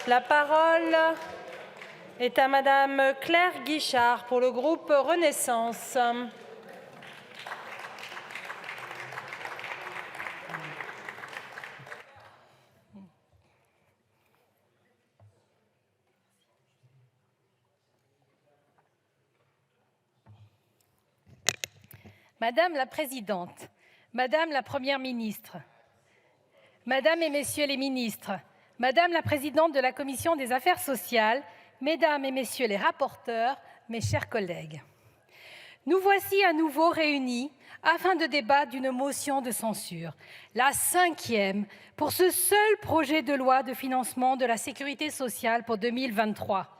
La parole est à Madame Claire Guichard pour le groupe Renaissance. Madame la Présidente, Madame la Première ministre, Madame et Messieurs les ministres, Madame la Présidente de la Commission des Affaires sociales, Mesdames et Messieurs les rapporteurs, mes chers collègues. Nous voici à nouveau réunis afin de débattre d'une motion de censure, la 5e pour ce seul projet de loi de financement de la sécurité sociale pour 2023.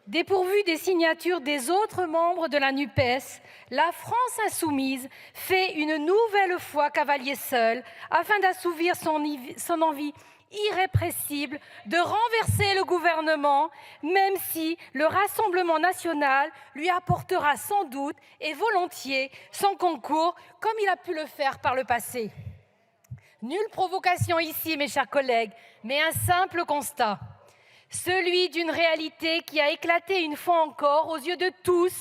Dépourvue des signatures des autres membres de la NUPES, la France insoumise fait une nouvelle fois cavalier seul afin d'assouvir son envie irrépressible de renverser le gouvernement, même si le Rassemblement national lui apportera sans doute et volontiers son concours comme il a pu le faire par le passé. Nulle provocation ici, mes chers collègues, mais un simple constat. Celui d'une réalité qui a éclaté une fois encore aux yeux de tous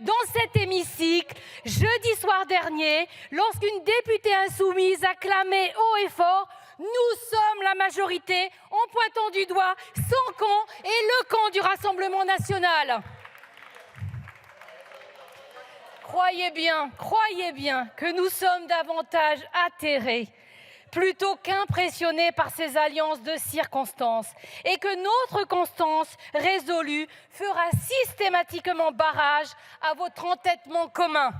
dans cet hémicycle jeudi soir dernier, lorsqu'une députée insoumise a clamé haut et fort « Nous sommes la majorité » en pointant du doigt son camp et le camp du Rassemblement national. Croyez bien que nous sommes davantage atterrés plutôt qu'impressionnés par ces alliances de circonstances et que notre constance résolue fera systématiquement barrage à votre entêtement commun.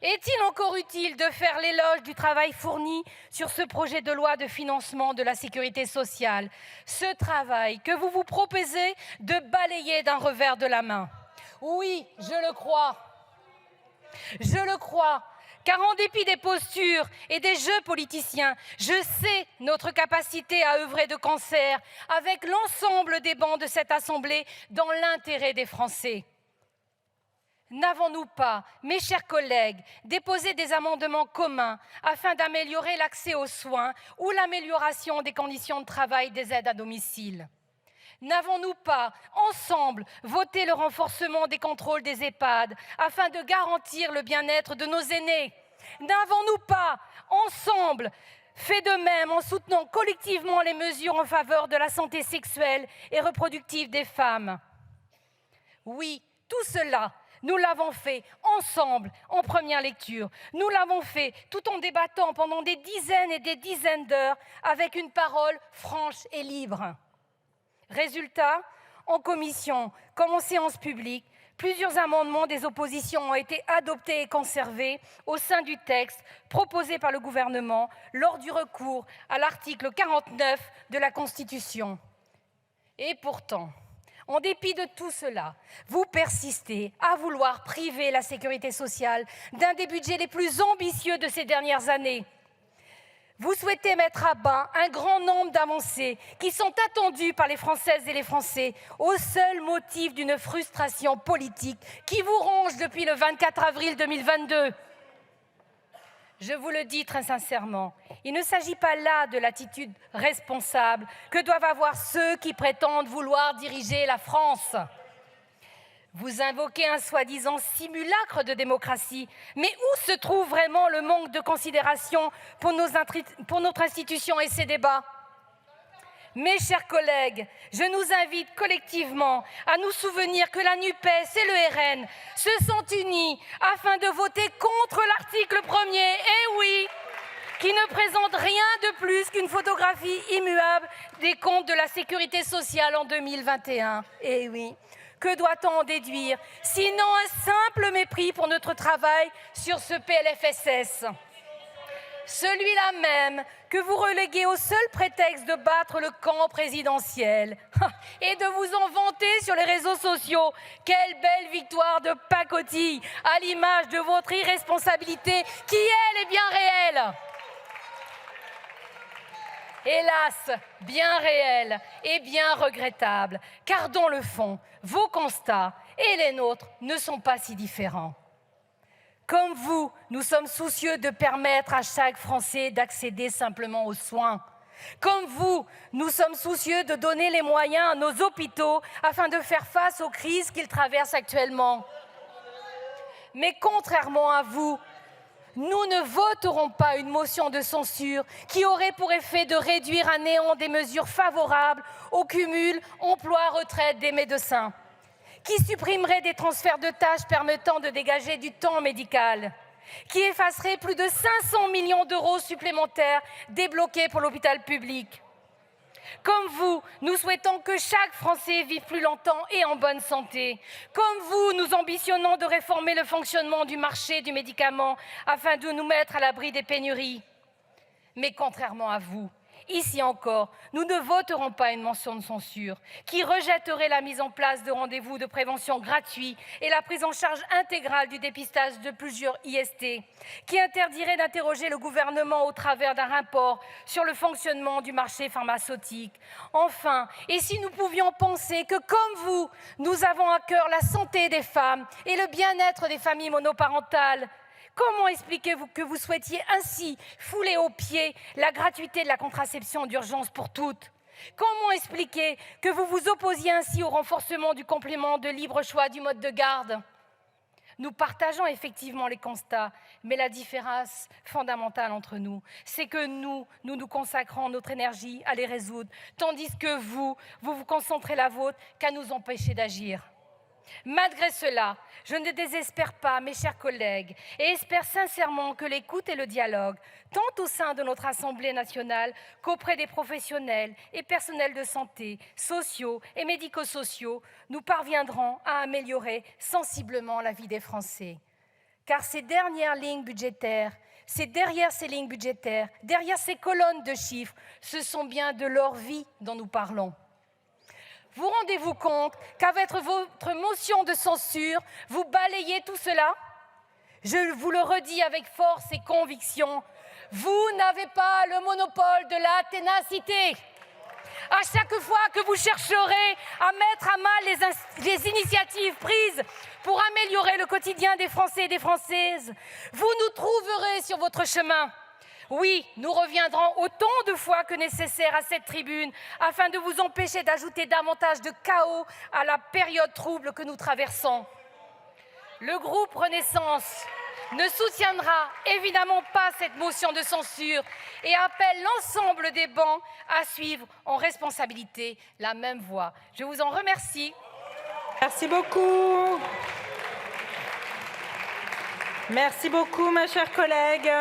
Est-il encore utile de faire l'éloge du travail fourni sur ce projet de loi de financement de la sécurité sociale, ce travail que vous vous proposez de balayer d'un revers de la main? Oui, je le crois. Car en dépit des postures et des jeux politiciens, je sais notre capacité à œuvrer de concert avec l'ensemble des bancs de cette Assemblée dans l'intérêt des Français. N'avons-nous pas, mes chers collègues, déposé des amendements communs afin d'améliorer l'accès aux soins ou l'amélioration des conditions de travail des aides à domicile? N'avons-nous pas, ensemble, voté le renforcement des contrôles des EHPAD afin de garantir le bien-être de nos aînés? N'avons-nous pas, ensemble, fait de même en soutenant collectivement les mesures en faveur de la santé sexuelle et reproductive des femmes? Oui, tout cela, nous l'avons fait ensemble en première lecture. Nous l'avons fait tout en débattant pendant des dizaines et des dizaines d'heures avec une parole franche et libre. Résultat, en commission comme en séance publique, plusieurs amendements des oppositions ont été adoptés et conservés au sein du texte proposé par le gouvernement lors du recours à l'article 49 de la Constitution. Et pourtant, en dépit de tout cela, vous persistez à vouloir priver la sécurité sociale d'un des budgets les plus ambitieux de ces dernières années. Vous souhaitez mettre à bas un grand nombre d'avancées qui sont attendues par les Françaises et les Français au seul motif d'une frustration politique qui vous ronge depuis le 24 avril 2022. Je vous le dis très sincèrement, il ne s'agit pas là de l'attitude responsable que doivent avoir ceux qui prétendent vouloir diriger la France. Vous invoquez un soi-disant simulacre de démocratie, mais où se trouve vraiment le manque de considération pour notre institution et ses débats? Mes chers collègues, je nous invite collectivement à nous souvenir que la NUPES et le RN se sont unis afin de voter contre l'article 1er, et oui, qui ne présente rien de plus qu'une photographie immuable des comptes de la sécurité sociale en 2021. Et oui. Que doit-on en déduire, sinon un simple mépris pour notre travail sur ce PLFSS? Celui-là même que vous reléguez au seul prétexte de battre le camp présidentiel et de vous en vanter sur les réseaux sociaux. Quelle belle victoire de pacotille, à l'image de votre irresponsabilité qui, elle, est bien réelle. Hélas, bien réel et bien regrettable, car dans le fond, vos constats et les nôtres ne sont pas si différents. Comme vous, nous sommes soucieux de permettre à chaque Français d'accéder simplement aux soins, Comme vous, nous sommes soucieux de donner les moyens à nos hôpitaux afin de faire face aux crises qu'ils traversent actuellement. Mais contrairement à vous, nous ne voterons pas une motion de censure qui aurait pour effet de réduire à néant des mesures favorables au cumul emploi-retraite des médecins, qui supprimerait des transferts de tâches permettant de dégager du temps médical, qui effacerait plus de 500 millions d'euros supplémentaires débloqués pour l'hôpital public. Comme vous, nous souhaitons que chaque Français vive plus longtemps et en bonne santé. Comme vous, nous ambitionnons de réformer le fonctionnement du marché du médicament afin de nous mettre à l'abri des pénuries. Mais contrairement à vous, ici encore, nous ne voterons pas une motion de censure qui rejetterait la mise en place de rendez-vous de prévention gratuits et la prise en charge intégrale du dépistage de plusieurs IST, qui interdirait d'interroger le gouvernement au travers d'un rapport sur le fonctionnement du marché pharmaceutique. Enfin, et si nous pouvions penser que, comme vous, nous avons à cœur la santé des femmes et le bien-être des familles monoparentales, comment expliquez-vous que vous souhaitiez ainsi fouler aux pieds la gratuité de la contraception d'urgence pour toutes? Comment expliquer que vous vous opposiez ainsi au renforcement du complément de libre choix du mode de garde? Nous partageons effectivement les constats, mais la différence fondamentale entre nous, c'est que nous nous consacrons notre énergie à les résoudre, tandis que vous vous concentrez la vôtre qu'à nous empêcher d'agir. Malgré cela, je ne désespère pas, mes chers collègues, et espère sincèrement que l'écoute et le dialogue, tant au sein de notre Assemblée nationale qu'auprès des professionnels et personnels de santé, sociaux et médico-sociaux, nous parviendront à améliorer sensiblement la vie des Français. Car ces dernières lignes budgétaires, c'est derrière ces lignes budgétaires, derrière ces colonnes de chiffres, ce sont bien de leur vie dont nous parlons. Vous rendez-vous compte qu'avec votre motion de censure, vous balayez tout cela? Je vous le redis avec force et conviction, vous n'avez pas le monopole de la ténacité. À chaque fois que vous chercherez à mettre à mal les initiatives prises pour améliorer le quotidien des Français et des Françaises, vous nous trouverez sur votre chemin. Oui, nous reviendrons autant de fois que nécessaire à cette tribune afin de vous empêcher d'ajouter davantage de chaos à la période trouble que nous traversons. Le groupe Renaissance ne soutiendra évidemment pas cette motion de censure et appelle l'ensemble des bancs à suivre en responsabilité la même voie. Je vous en remercie. Merci beaucoup. Merci beaucoup, ma chère collègue.